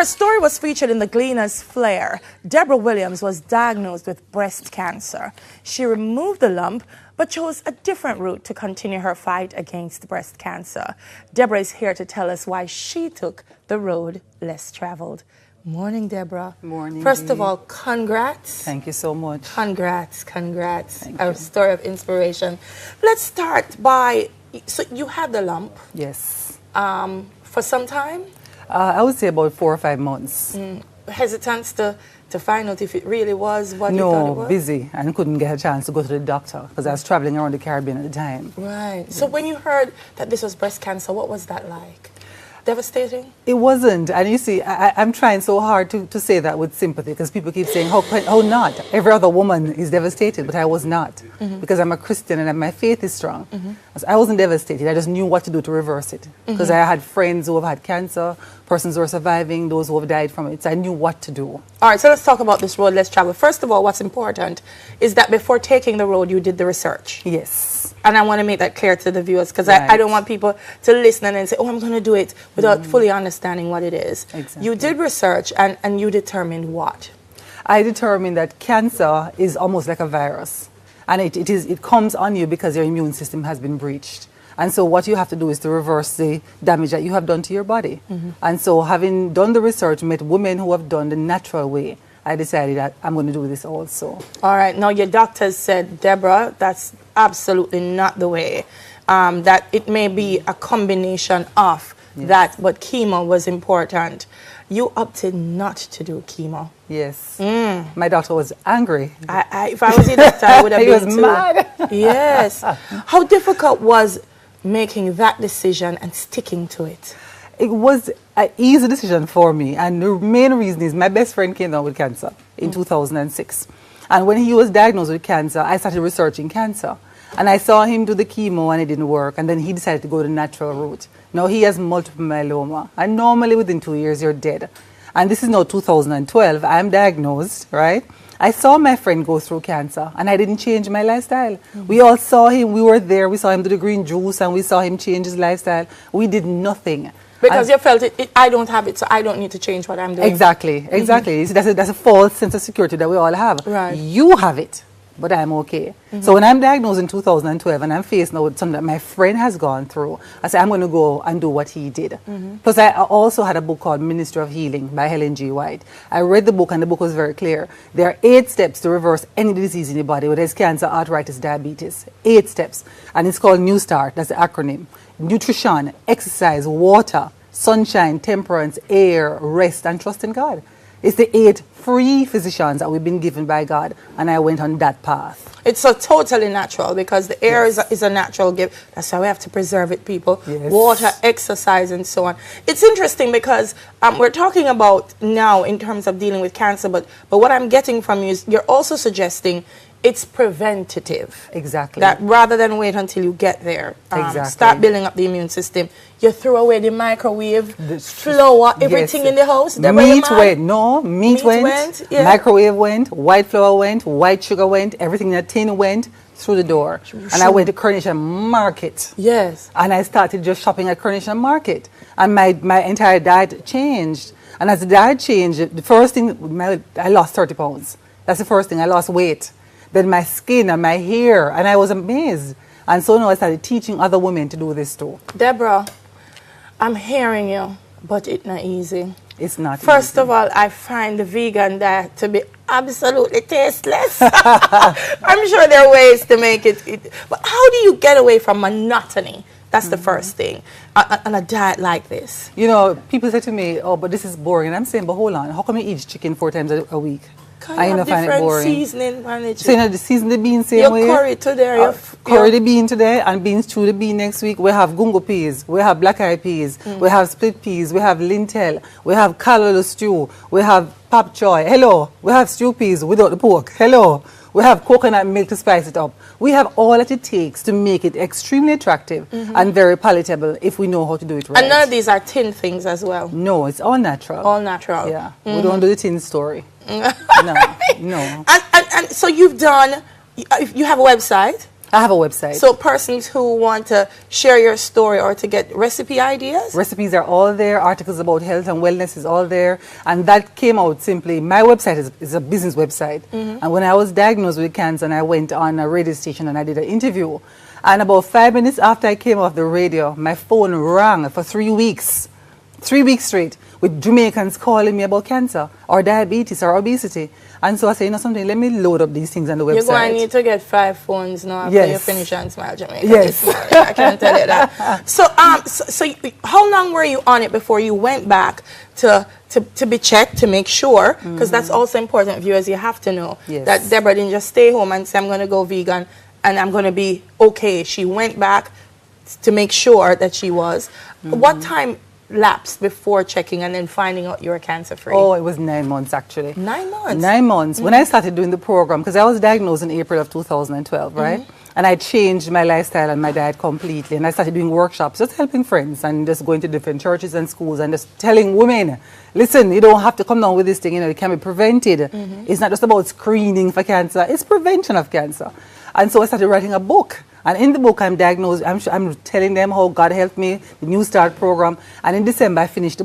Her story was featured in the Gleaner's Flair. Deborah Williams was diagnosed with breast cancer. She removed the lump, but chose a different route to continue her fight against breast cancer. Deborah is here to tell us why she took the road less traveled. Morning, Deborah. Morning. First of all, congrats. Thank you so much. Congrats. Thank A you. story of inspiration. Let's start by, so you had the lump. Yes. For some time? I would say about 4 or 5 months. Hesitance to find out if it really was what you thought it No, was? busy, and couldn't get a chance to go to the doctor because I was traveling around the Caribbean at the time. Right. So when you heard that this was breast cancer, what was that like? Devastating? It wasn't, and you see, I'm trying so hard to say that with sympathy because people keep saying, how not? Every other woman is devastated, but I was not because I'm a Christian and my faith is strong. So I wasn't devastated, I just knew what to do to reverse it because I had friends who have had cancer, persons who are surviving, those who have died from it, so I knew what to do. All right, so let's talk about this road less traveled. First of all, what's important is that before taking the road, you did the research. Yes. And I want to make that clear to the viewers because Right. I don't want people to listen and then say, oh, I'm going to do it without fully understanding what it is. Exactly. You did research and you determined what? I determined that cancer is almost like a virus, and it comes on you because your immune system has been breached. And so what you have to do is to reverse the damage that you have done to your body. And so having done the research, met women who have done the natural way, I decided that I'm going to do this also. All right. Now, your doctors said, Deborah, that's absolutely not the way. That it may be a combination of that, but chemo was important. You opted not to do chemo. Yes. My doctor was angry. If I was a doctor, I would have He been was too. mad. Yes. How difficult was making that decision and sticking to it? It was an easy decision for me, and the main reason is my best friend came down with cancer in 2006. And when he was diagnosed with cancer, I started researching cancer. And I saw him do the chemo and it didn't work, and then he decided to go the natural route. Now he has multiple myeloma, and normally within 2 years you're dead. And this is now 2012, I'm diagnosed, right? I saw my friend go through cancer, and I didn't change my lifestyle. We all saw him, we were there, we saw him do the green juice, and we saw him change his lifestyle. We did nothing. Because you felt I don't have it, so I don't need to change what I'm doing. Exactly. That's a false sense of security that we all have. Right. You have it, but I'm okay. So when I'm diagnosed in 2012 and I'm faced now with something that my friend has gone through, I said, I'm going to go and do what he did. Plus, I also had a book called Ministry of Healing by Helen G. White. I read the book, and the book was very clear. There are 8 steps to reverse any disease in the body, whether it's cancer, arthritis, diabetes. 8 steps. And it's called New Start. That's the acronym. Nutrition, exercise, water, sunshine, temperance, air, rest, and trust in God. It's the 8 free physicians that we've been given by God, and I went on that path. It's so totally natural because the air is a natural gift. That's why we have to preserve it, people. Yes. Water, exercise, and so on. It's interesting because we're talking about now in terms of dealing with cancer, but what I'm getting from you is you're also suggesting it's preventative. Exactly. That rather than wait until you get there, Exactly. start building up the immune system. You throw away the microwave, flour, everything in the house. Meat went. No, meat went. went. Yeah. Microwave went. White flour went. White sugar went. Everything in a tin went through the door. And I went to Coronation Market. Yes. And I started just shopping at Coronation Market. And my entire diet changed. And as the diet changed, the first thing, I lost 30 pounds. That's the first thing. I lost weight. Then my skin and my hair, and I was amazed. And so now I started teaching other women to do this too. Deborah, I'm hearing you, but it's not easy. It's not First easy. of all, I find the vegan diet to be absolutely tasteless. I'm sure there are ways to make it. But how do you get away from monotony? That's the first thing on a diet like this. You know, people say to me, oh, but this is boring. And I'm saying, but hold on, how come you eat chicken 4 times a week? I have different seasoning on it. So you know, the season the bean same Your way. curry today. Curry the bean today, and beans chew the bean next week. We have gungo peas, we have black eyed peas, we have split peas, we have lintel, we have callaloo stew, we have pap choy. Hello, we have stew peas without the pork. Hello, we have coconut milk to spice it up. We have all that it takes to make it extremely attractive and very palatable if we know how to do it right. And none of these are tin things as well. No, it's all natural. All natural. Yeah, we don't do the tin story. No. And so you've done, you have a website? I have a website. So persons who want to share your story or to get recipe ideas? Recipes are all there. Articles about health and wellness is all there. And that came out simply, my website is a business website. And when I was diagnosed with cancer, and I went on a radio station and I did an interview. And about 5 minutes after I came off the radio, my phone rang for 3 weeks. 3 weeks straight, with Jamaicans calling me about cancer or diabetes or obesity. And so I say, you know something, let me load up these things on the website. You're going to need to get 5 phones now after you finish on Smile Jamaica. Yes. I can tell you that. So, how long were you on it before you went back to be checked to make sure? Because that's also important, viewers. You have to know that Deborah didn't just stay home and say, I'm going to go vegan and I'm going to be okay. She went back to make sure that she was. What time lapsed before checking and then finding out you were cancer free? Oh, it was 9 months actually. 9 months? 9 months. When I started doing the program, because I was diagnosed in April of 2012, right? And I changed my lifestyle and my diet completely. And I started doing workshops, just helping friends and just going to different churches and schools and just telling women, listen, you don't have to come down with this thing, you know, it can be prevented. It's not just about screening for cancer, it's prevention of cancer. And so I started writing a book. And in the book, I'm diagnosed, I'm telling them how God helped me, the New Start program. And in December, I finished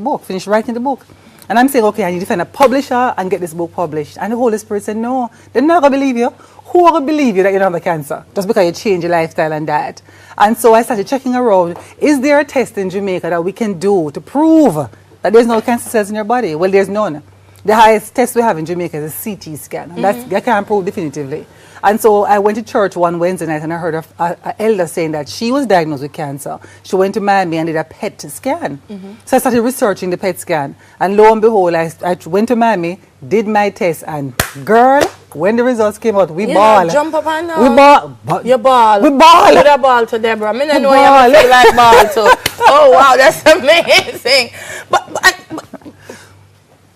writing the book. And I'm saying, okay, I need to find a publisher and get this book published. And the Holy Spirit said, no, they're not going to believe you. Who are going to believe you that you don't have cancer? Just because you change your lifestyle and diet. And so I started checking around, is there a test in Jamaica that we can do to prove that there's no cancer cells in your body? Well, there's none. The highest test we have in Jamaica is a CT scan. And that's, I can't prove definitively. And so I went to church one Wednesday night and I heard an elder saying that she was diagnosed with cancer. She went to Miami and did a PET scan. So I started researching the PET scan. And lo and behold, I went to Miami, did my test, and girl, when the results came out, we ball. Jump up and down. We ball. You ball. We ball. Put a ball to Deborah. I know you feel like ball too. Oh, wow, that's amazing. But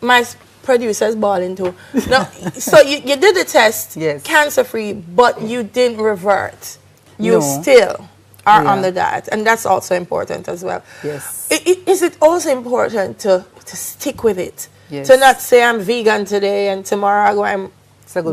my producer's balling too. No, so you did the test, cancer free, but you didn't revert. You still are on the diet, and that's also important as well. Yes. Is it also important to stick with it? Yes. To not say I'm vegan today and tomorrow I go and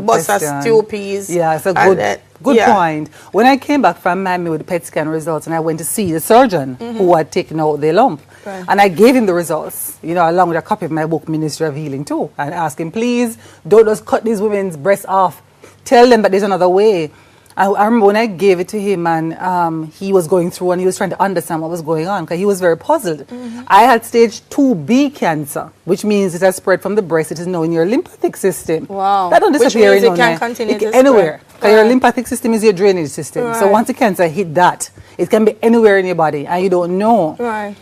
bust a stew peas. Yeah, it's a good point. When I came back from Miami with the PET scan results and I went to see the surgeon who had taken out the lump, and I gave him the results, you know, along with a copy of my book, Ministry of Healing too, and asked him, please, don't just cut these women's breasts off. Tell them that there's another way. I remember when I gave it to him and he was going through and he was trying to understand what was going on because he was very puzzled. I had stage 2B cancer, which means it has spread from the breast. It is now in your lymphatic system. Wow. That don't disappear. Which means it can continue to anywhere. Spread. Your lymphatic system is your drainage system. So once the cancer hit that, it can be anywhere in your body and you don't know.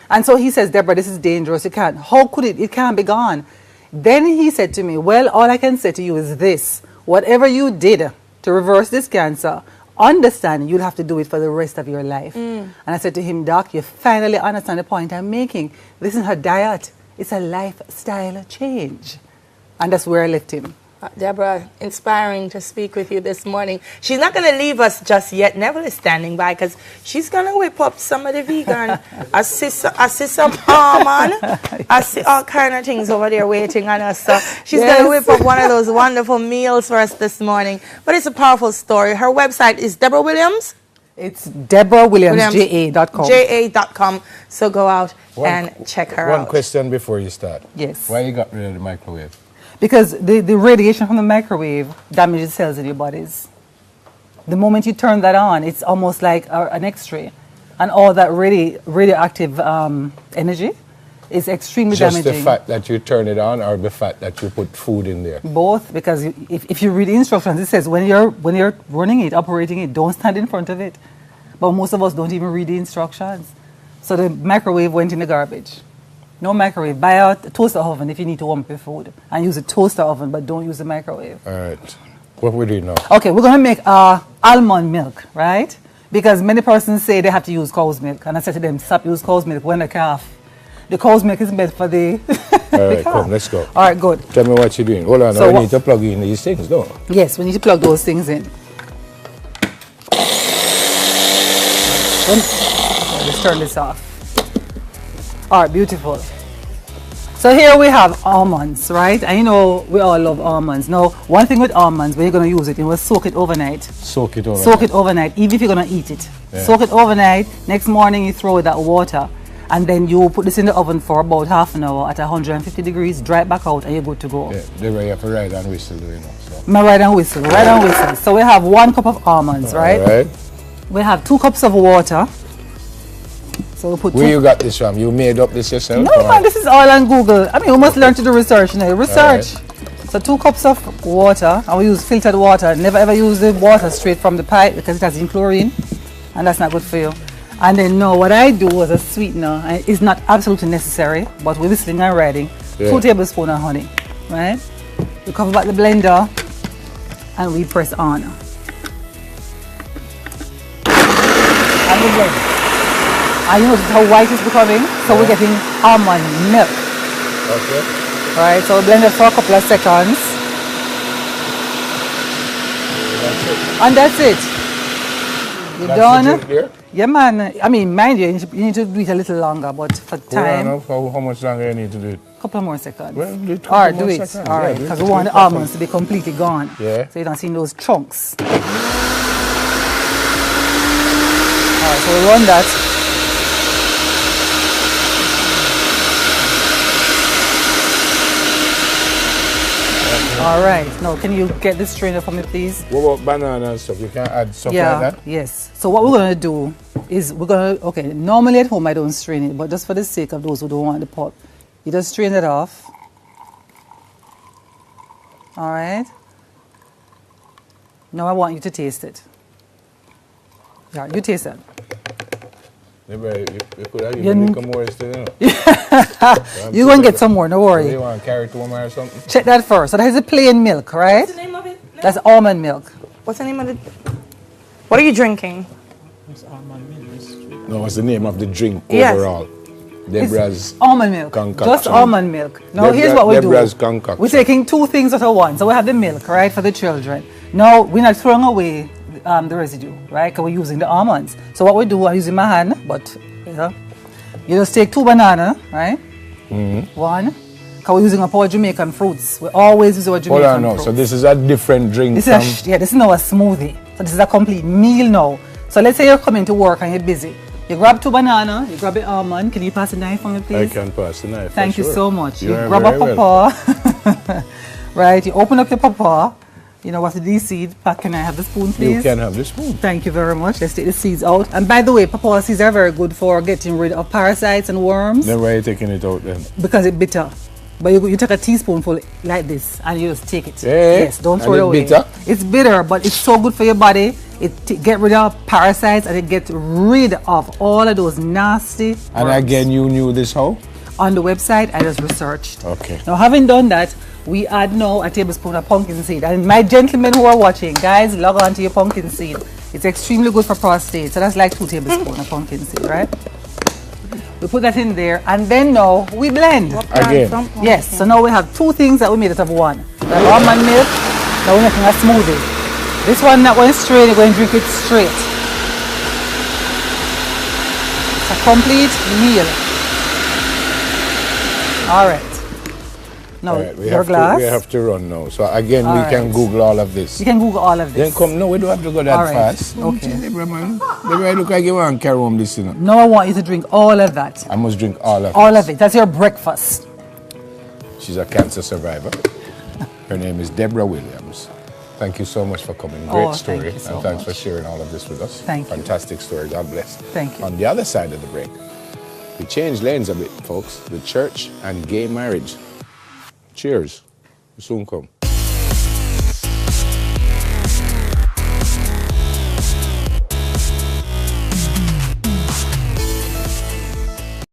And so he says, Deborah, this is dangerous. You can't. How could it? It can't be gone. Then he said to me, well, all I can say to you is this. Whatever you did to reverse this cancer, understand you'll have to do it for the rest of your life. And I said to him, Doc, you finally understand the point I'm making. This isn't a diet. It's a lifestyle change. And that's where I left him. Deborah, inspiring to speak with you this morning. She's not going to leave us just yet. Neville is standing by because she's going to whip up some of the vegan. I see some almond. I see all kind of things over there waiting on us. So she's going to whip up one of those wonderful meals for us this morning. But it's a powerful story. Her website is Deborah Williams. It's DeborahWilliamsJA.com. JA.com. So go out and check her out. One question before you start. Yes. Why you got rid of the microwave? Because the radiation from the microwave damages cells in your bodies. The moment you turn that on, it's almost like an X-ray. And all that radioactive energy is extremely damaging. Just the fact that you turn it on or the fact that you put food in there? Both, because if you read the instructions, it says when you're running it, operating it, don't stand in front of it. But most of us don't even read the instructions. So the microwave went in the garbage. No microwave. Buy a toaster oven if you need to warm up your food. And use a toaster oven, but don't use the microwave. All right. What we do now? Okay, we're going to make almond milk, right? Because many persons say they have to use cow's milk. And I said to them, stop use cow's milk when the calf. The cow's milk is meant for the All right, come, let's go. All right, good. Tell me what you're doing. Hold on, So I need to plug in these things, no? Yes, we need to plug those things in. Let's turn this off. All right, beautiful. So here we have almonds, right? And you know we all love almonds. Now, one thing with almonds, when you're going to use it, you will soak it overnight. Soak it overnight. Soak it overnight, even if you're going to eat it. Yeah. Soak it overnight. Next morning, you throw that water. And then you put this in the oven for about half an hour at 150 degrees, dry it back out, and you're good to go. Yeah, they were here for ride and whistle, you know. So. My ride and whistle, ride and whistle. So we have 1 cup of almonds, right? All right. We have 2 cups of water. So we put Where you got this from? You made up this yourself? No, man, this is all on Google. I mean, we must learn to do research now. Research. So 2 cups of water, and we use filtered water. Never ever use the water straight from the pipe because it has in chlorine, and that's not good for you. And then now what I do as a sweetener, and it's not absolutely necessary, but we're whistling and riding, 2 tablespoons of honey, right? We cover back the blender, and we press on. And we blend. And you notice how white it's becoming? So we're getting almond milk. Okay. Right, so we blend it for a couple of seconds. That's it. And that's it. You're That's done? the drink there? Yeah, man. I mean, mind you, you need to do it a little longer, but for time, a How much longer you need to do it? couple more seconds. Well, do it All right, couple do more it. seconds. All right, Yeah, do it. because we want the almonds to be completely gone. Yeah. So you don't see those chunks. All right, so we run that. All right. Now, can you get this strainer for me, please? What about banana and stuff? You can add stuff like that? Yes. So what we're going to do is okay, normally at home I don't strain it, but just for the sake of those who don't want the pulp, you just strain it off. All right. Now I want you to taste it. Yeah, you taste it. You could have You even make more instead, you know. You're going to get some more, no Do worry. you want to carry to or something? Check that first. So that is a plain milk, right? What's the name of it? That's almond milk. What's the name of it? What are you drinking? No, what's the name of the drink Yes. overall? Deborah's Almond milk. concoction. Just almond milk. Now here's what we do. Deborah's concoction. We're taking 2 things at once. So we have the milk, right, for the children. Now we're not throwing away the residue, right, because we're using the almonds. So what we do, I'm using my hand, but you just take 2 bananas, right? 1. Because we're using our Jamaican fruits. We always use our Jamaican Hold on now. fruits. So this is a different drink This from... is this is now a smoothie. So this is a complete meal now. So let's say you're coming to work and you're busy. You grab 2 bananas, you grab the almond. Can you pass the knife for me, please? I can pass the knife. Thank for you sure. so much. You are grab a very pawpaw, right? You open up your pawpaw. You know, what's the seed? Pat, can I have the spoon, please? You can have the spoon. Thank you very much. Let's take the seeds out. And by the way, pawpaw seeds are very good for getting rid of parasites and worms Then why are you taking it out then? because it's bitter. But you take a teaspoonful like this and you just take it. Yeah. Yes, don't And throw it it's away. bitter? It's bitter, but it's so good for your body. It get rid of parasites and it gets rid of all of those nasty And worms. again, you knew this how? On the website, I just researched. Okay. Now, having done that, we add now a tablespoon of pumpkin seed. And my gentlemen who are watching, guys, log on to your pumpkin seed. It's extremely good for prostate. So that's like 2 tablespoons of pumpkin seed, right? We put that in there, and then now we blend. Again. Yes, so now we have 2 things that we made out of 1. We have almond milk, now we're making a smoothie. This one not going straight, you're going to drink it straight. It's a complete meal. All right. Now, All right, your glass. we have to run now. So again, All we can right. Google all of this. You can Google all of Then this. come, no, we don't have to go that All right. fast. Okay. Deborah, man. Deborah, look like you want to carry home this, you know. Now I want you to drink all of that. I must drink all of All this. of it. That's your breakfast. She's a cancer survivor. Her name is Deborah Williams. Thank you so much for coming. Great Oh, story. thank you so and thanks for much. sharing all of this with us. Thank you. Fantastic story. God bless. Thank you. On the other side of the break, we change lanes a bit, folks. The church and gay marriage. Cheers. We soon come.